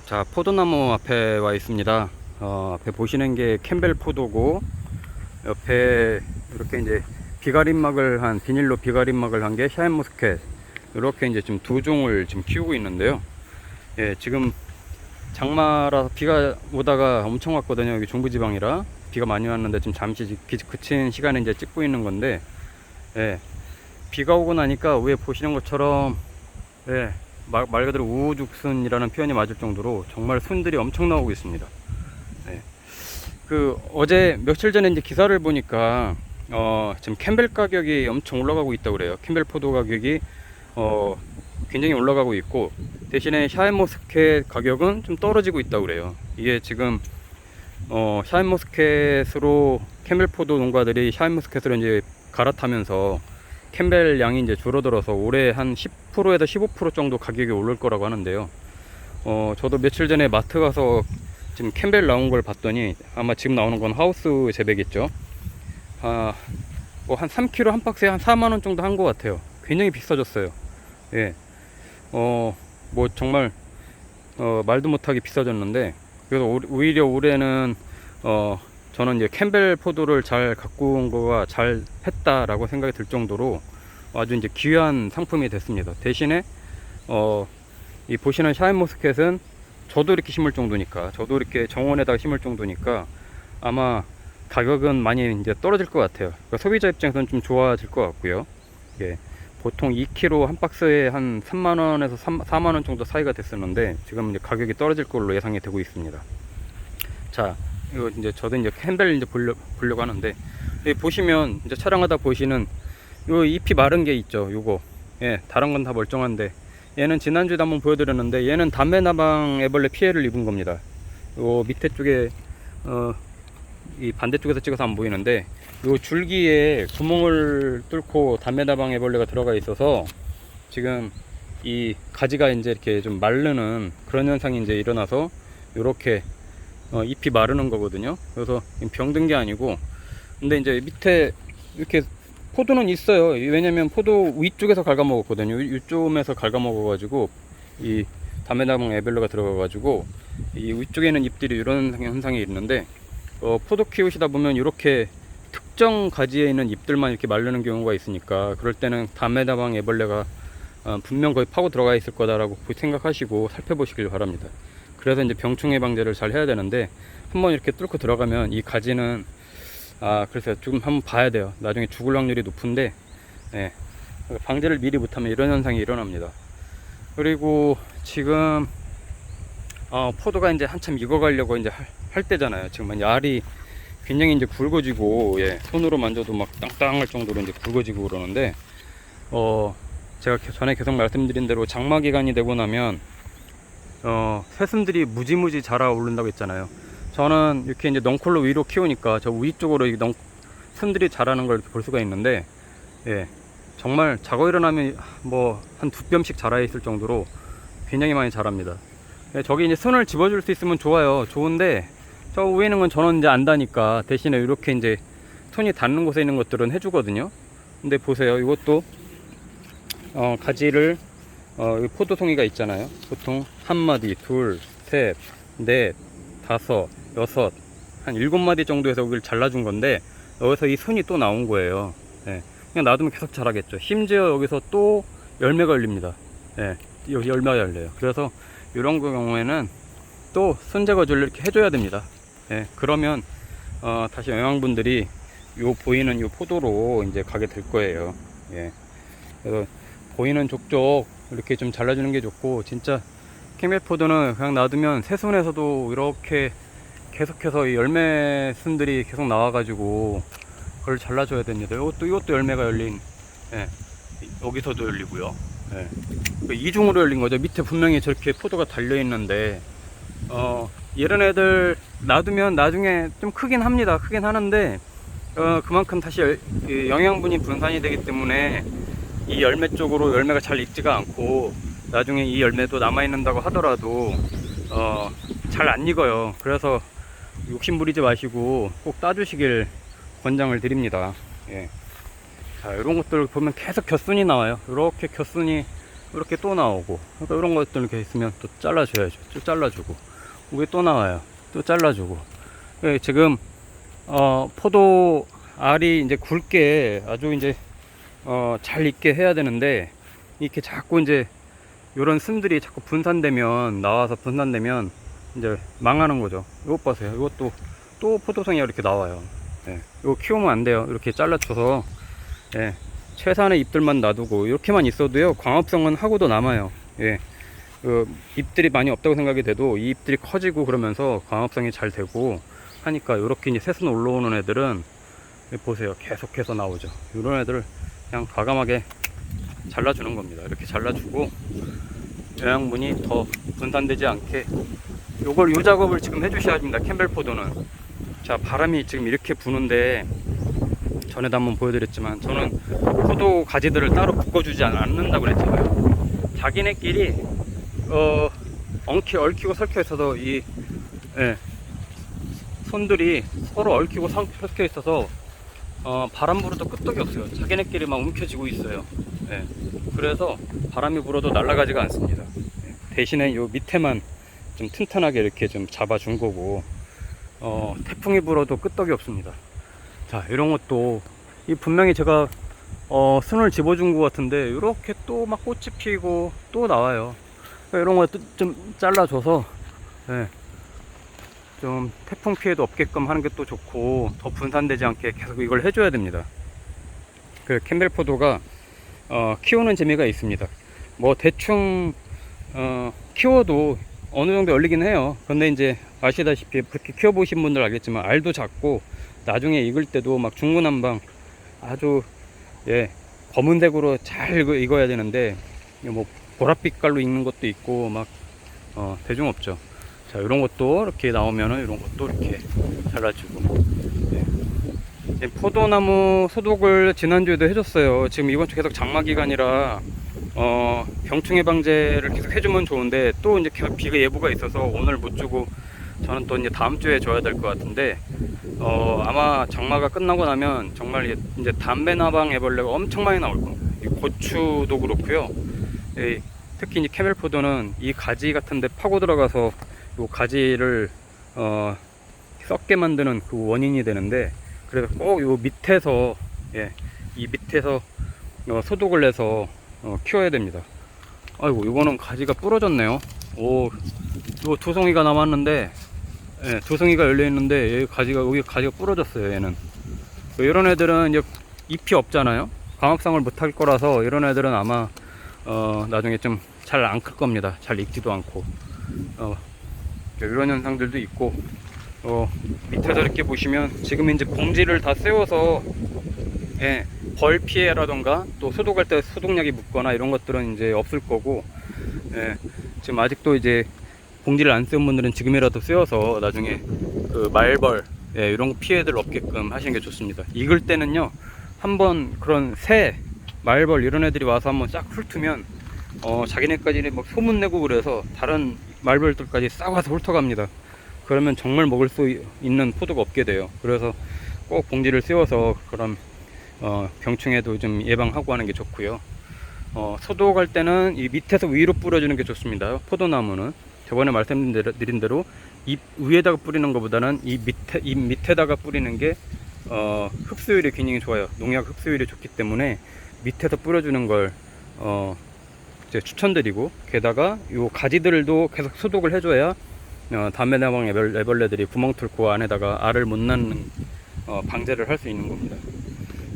자, 포도나무 앞에 와 있습니다. 앞에 보시는 게 캠벨 포도고, 옆에 이렇게 이제 비가림막을 한, 비닐로 비가림막을 한 게 샤인머스켓. 이렇게 이제 지금 두 종을 지금 키우고 있는데요. 예, 지금 장마라 비가 오다가 엄청 왔거든요. 여기 중부지방이라 비가 많이 왔는데 지금 잠시 비 그친 시간에 이제 찍고 있는 건데, 예, 비가 오고 나니까 위에 보시는 것처럼, 예, 말 그대로 우후죽순이라는 표현이 맞을 정도로 정말 순들이 엄청 나오고 있습니다. 네. 어제 며칠 전에 이제 기사를 보니까 지금 캠벨 가격이 엄청 올라가고 있다고 그래요. 캠벨 포도 가격이 굉장히 올라가고 있고, 대신에 샤인머스켓 가격은 좀 떨어지고 있다고 그래요. 이게 지금 샤인머스켓으로 캠벨 포도 농가들이 샤인머스켓으로 이제 갈아타면서 캠벨 양이 이제 줄어들어서 올해 한 10%에서 15% 정도 가격이 오를 거라고 하는데요. 저도 며칠 전에 마트 가서 지금 캠벨 나온 걸 봤더니, 아마 지금 나오는 건 하우스 재배겠죠. 뭐 한 3kg 한 박스에 한 4만원 정도 한 것 같아요. 굉장히 비싸졌어요. 예. 뭐 정말 말도 못하게 비싸졌는데, 그래서 오히려 올해는 저는 이제 캠벨 포도를 잘 갖고 온 거가 잘 했다라고 생각이 들 정도로 아주 이제 귀한 상품이 됐습니다. 대신에 이 보시는 샤인머스켓은 저도 이렇게 심을 정도니까, 저도 이렇게 정원에다가 심을 정도니까 아마 가격은 많이 이제 떨어질 것 같아요. 그러니까 소비자 입장에서는 좀 좋아질 것 같고요. 예, 보통 2kg 한 박스에 한 3만원에서 4만원 정도 사이가 됐었는데, 지금 이제 가격이 떨어질 걸로 예상이 되고 있습니다. 자, 이거 이제 저도 이제 캠벨 이제 보려고 하는데, 여기 보시면 이제 촬영하다 보시는 요 잎이 마른 게 있죠. 요거, 예, 다른 건 다 멀쩡한데, 얘는 지난주에도 한번 보여드렸는데, 얘는 담배나방 애벌레 피해를 입은 겁니다. 요 밑에 쪽에 이 반대쪽에서 찍어서 안 보이는데, 요 줄기에 구멍을 뚫고 담배나방 애벌레가 들어가 있어서 지금 이 가지가 이제 이렇게 좀 마르는 그런 현상이 이제 일어나서 요렇게 잎이 마르는 거거든요. 그래서 병든 게 아니고, 근데 이제 밑에 이렇게 포도는 있어요. 왜냐면 포도 위쪽에서 갉아먹었거든요. 이쪽에서 갉아먹어가지고 이 담배나방 애벌레가 들어가가지고 이 위쪽에 있는 잎들이 이런 현상이 있는데, 포도 키우시다 보면 이렇게 특정 가지에 있는 잎들만 이렇게 마르는 경우가 있으니까, 그럴 때는 담배나방 애벌레가 분명 거의 파고 들어가 있을 거다라고 생각하시고 살펴보시길 바랍니다. 그래서 이제 병충해 방제를 잘 해야 되는데, 한번 이렇게 뚫고 들어가면 이 가지는 그래서 지금 한번 봐야 돼요. 나중에 죽을 확률이 높은데, 예, 방제를 미리 못하면 이런 현상이 일어납니다. 그리고 지금 포도가 이제 한참 익어가려고 이제 할 때잖아요. 지금 알이 굉장히 이제 굵어지고, 예, 손으로 만져도 막 땅땅할 정도로 이제 굵어지고 그러는데, 제가 전에 계속 말씀드린 대로 장마 기간이 되고 나면 새순들이 무지무지 자라 오른다고 했잖아요. 저는 이렇게 이제 넝콜로 위로 키우니까 저 위쪽으로 순들이 자라는 걸 이렇게 볼 수가 있는데, 예, 정말 자고 일어나면 뭐 한 2뼘씩 자라 있을 정도로 굉장히 많이 자랍니다. 예, 저기 이제 순을 집어줄 수 있으면 좋아요. 좋은데 저 위에 있는 건 저는 이제 안 다니까, 대신에 이렇게 이제 손이 닿는 곳에 있는 것들은 해주거든요. 근데 보세요, 이것도 가지를 포도송이가 있잖아요. 보통 한 마디, 둘, 셋, 넷, 다섯, 여섯, 한 7마디 정도에서 여기를 잘라준 건데, 여기서 이 순이 또 나온 거예요. 예, 그냥 놔두면 계속 자라겠죠. 심지어 여기서 또 열매가 열립니다. 예, 여기 열매가 열려요. 그래서 이런 경우에는 또 순 제거제를 이렇게 해줘야 됩니다. 예, 그러면 다시 영양분들이 요 보이는 요 포도로 이제 가게 될 거예요. 예, 그래서 보이는 족족 이렇게 좀 잘라주는 게 좋고, 진짜 캠벨 포도는 그냥 놔두면 새순에서도 이렇게 계속해서 이 열매 순들이 계속 나와가지고 그걸 잘라줘야 됩니다. 이것도 열매가 열린, 예, 여기서도 열리고요. 예, 이중으로 열린 거죠. 밑에 분명히 저렇게 포도가 달려 있는데, 이런 애들 놔두면 나중에 좀 크긴 합니다. 크긴 하는데 그만큼 다시 영양분이 분산이 되기 때문에 이 열매 쪽으로 열매가 잘 익지가 않고, 나중에 이 열매도 남아있는다고 하더라도 잘 안 익어요. 그래서 욕심 부리지 마시고 꼭 따주시길 권장을 드립니다. 예. 자, 이런 것들 보면 계속 곁순이 나와요. 이렇게 곁순이 이렇게 또 나오고, 그러니까 이런 것들 이렇게 있으면 또 잘라줘야죠. 또 잘라주고, 위에 또 나와요. 또 잘라주고. 지금 포도 알이 이제 굵게 아주 이제 잘 익게 해야 되는데, 이렇게 자꾸 이제 요런 순들이 자꾸 분산되면, 나와서 분산되면 이제 망하는 거죠. 이것 보세요. 이것도 또 포도송이 이렇게 나와요. 예, 이거 키우면 안 돼요. 이렇게 잘라줘서, 예, 최소한의 잎들만 놔두고 이렇게만 있어도요, 광합성은 하고도 남아요. 예, 잎들이 많이 없다고 생각이 돼도 이 잎들이 커지고 그러면서 광합성이 잘 되고 하니까, 이렇게 이제 새순 올라오는 애들은 보세요, 계속해서 나오죠. 이런 애들 그냥 과감하게 잘라주는 겁니다. 이렇게 잘라주고 영양분이 더 분산되지 않게 요 작업을 지금 해주셔야 됩니다. 캠벨 포도는. 자, 바람이 지금 이렇게 부는데, 전에도 한번 보여드렸지만 저는 포도 가지들을 따로 묶어주지 않는다고 그랬잖아요. 자기네끼리 얽히고 설켜 있어서 손들이 서로 얽히고 설켜 있어서 바람 불어도 끄떡이 없어요. 자기네끼리 막 움켜쥐고 있어요. 예, 그래서 바람이 불어도 날아가지가 않습니다. 대신에 요 밑에만 좀 튼튼하게 이렇게 좀 잡아준 거고, 태풍이 불어도 끄떡이 없습니다. 자, 이런 것도 분명히 제가 순을 집어준 것 같은데 이렇게 또 막 꽃이 피고 또 나와요. 이런 거 좀 잘라줘서, 예, 좀 태풍 피해도 없게끔 하는 게 또 좋고, 더 분산되지 않게 계속 이걸 해줘야 됩니다. 그 캠벨 포도가 키우는 재미가 있습니다. 뭐 대충 키워도 어느 정도 열리긴 해요. 근데 이제 아시다시피 그렇게 키워보신 분들 알겠지만, 알도 작고 나중에 익을 때도 막 중구난방 아주, 예, 검은색으로 잘 익어야 되는데, 뭐 보랏빛깔로 익는 것도 있고 막 대중 없죠. 자, 이런 것도 이렇게 나오면은 이런 것도 이렇게 잘라주고. 예. 포도나무 소독을 지난주에도 해줬어요. 지금 이번 주 계속 장마 기간이라 병충 해방제를 계속 해주면 좋은데, 또 이제 계속 비가 예보가 있어서 오늘 못 주고 저는 또 이제 다음 주에 줘야 될 것 같은데, 아마 장마가 끝나고 나면 정말 이제 담배나방 애벌레가 엄청 많이 나올 겁니다. 고추도 그렇고요. 특히 이제 캠벨 포도는 이 가지 같은데 파고 들어가서 요 가지를 썩게 만드는 그 원인이 되는데, 그래서 꼭 요 밑에서, 예, 이 밑에서 소독을 해서 키워야 됩니다. 아이고, 이거는 가지가 부러졌네요. 오, 요 두 송이가 남았는데, 예, 두 송이가 열려 있는데 여기 가지가 부러졌어요. 얘는. 이런 애들은 이제 잎이 없잖아요. 광합성을 못할 거라서 이런 애들은 아마 나중에 좀 잘 안 클 겁니다. 잘 익지도 않고 이런 현상들도 있고, 밑에서 이렇게 보시면 지금 이제 봉지를 다 세워서, 예, 벌 피해라던가 또 소독할 때 소독약이 묻거나 이런 것들은 이제 없을 거고, 예, 지금 아직도 이제 봉지를 안 세운 분들은 지금이라도 세워서 나중에 그 말벌, 예, 이런 피해들 없게끔 하시는 게 좋습니다. 익을 때는요, 한번 그런 새, 말벌 이런 애들이 와서 한번 싹 훑으면 자기네까지 막 소문내고 그래서 다른 말벌들까지 싹 와서 훑어갑니다. 그러면 정말 먹을 수 있는 포도가 없게 돼요. 그래서 꼭 봉지를 세워서 그런 병충해도 좀 예방하고 하는 게 좋고요. 소독할 때는 이 밑에서 위로 뿌려주는 게 좋습니다. 포도나무는 저번에 말씀드린 대로 잎 위에다가 뿌리는 것보다는 잎 밑에다가 뿌리는 게 흡수율이 굉장히 좋아요. 농약 흡수율이 좋기 때문에 밑에서 뿌려주는 걸 이제 추천드리고, 게다가 요 가지들도 계속 소독을 해줘야 담배나방 애벌레들이 구멍 뚫고 안에다가 알을 못 낳는 방제를 할 수 있는 겁니다.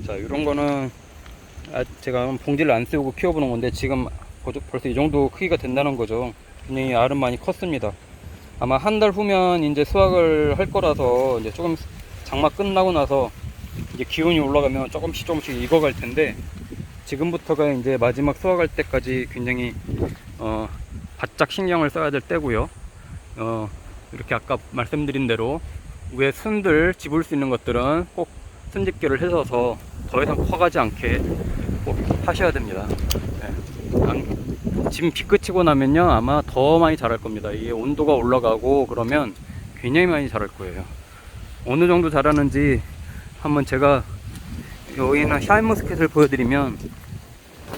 자, 이런 거는 제가 봉지를 안 세우고 키워보는 건데, 지금 벌써 이 정도 크기가 된다는 거죠. 굉장히 알은 많이 컸습니다. 아마 한 달 후면 이제 수확을 할 거라서, 이제 조금 장마 끝나고 나서 이제 기온이 올라가면 조금씩 익어갈 텐데, 지금부터가 이제 마지막 수확할 때까지 굉장히 바짝 신경을 써야 될 때고요. 이렇게 아까 말씀드린 대로 위에 순들 집을 수 있는 것들은 꼭 순집기를 해서서 더 이상 커가지 않게 꼭 하셔야 됩니다. 네. 지금 비 그치고 나면요, 아마 더 많이 자랄 겁니다. 이게 온도가 올라가고 그러면 굉장히 많이 자랄 거예요. 어느 정도 자라는지 한번 제가 여기는 샤인머스켓을 보여드리면,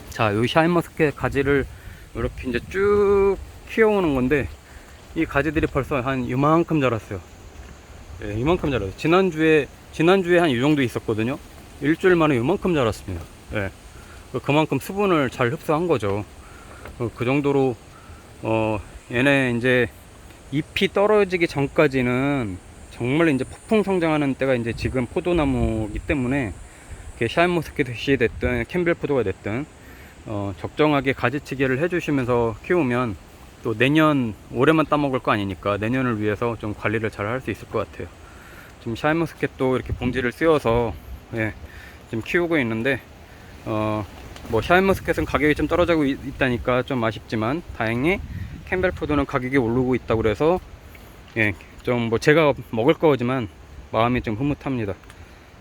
자, 이 샤인머스켓 가지를 이렇게 이제 쭉 키워오는 건데 이 가지들이 벌써 한 이만큼 자랐어요. 예, 이만큼 자랐어요. 지난주에 한 이 정도 있었거든요. 일주일 만에 이만큼 자랐습니다. 예, 그만큼 수분을 잘 흡수한 거죠. 그 정도로 얘네 이제 잎이 떨어지기 전까지는 정말 이제 폭풍 성장하는 때가 이제 지금 포도나무이기 때문에 샤인머스켓이 됐든 캠벨포도가 됐든 적정하게 가지치기를 해주시면서 키우면 또 내년 올해만 따먹을 거 아니니까 내년을 위해서 좀 관리를 잘 할 수 있을 것 같아요. 지금 샤인머스켓도 이렇게 봉지를 씌워서 예, 지금 키우고 있는데 뭐 샤인머스켓은 가격이 좀 떨어지고 있다니까 좀 아쉽지만 다행히 캠벨포도는 가격이 오르고 있다고 그래서 예, 좀 뭐 제가 먹을 거지만 마음이 좀 흐뭇합니다.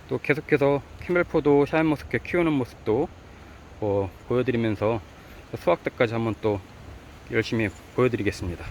또 계속해서 캠벨포도 샤인머스켓 키우는 모습도 보여드리면서 수확 때까지 한번 또 열심히 보여드리겠습니다.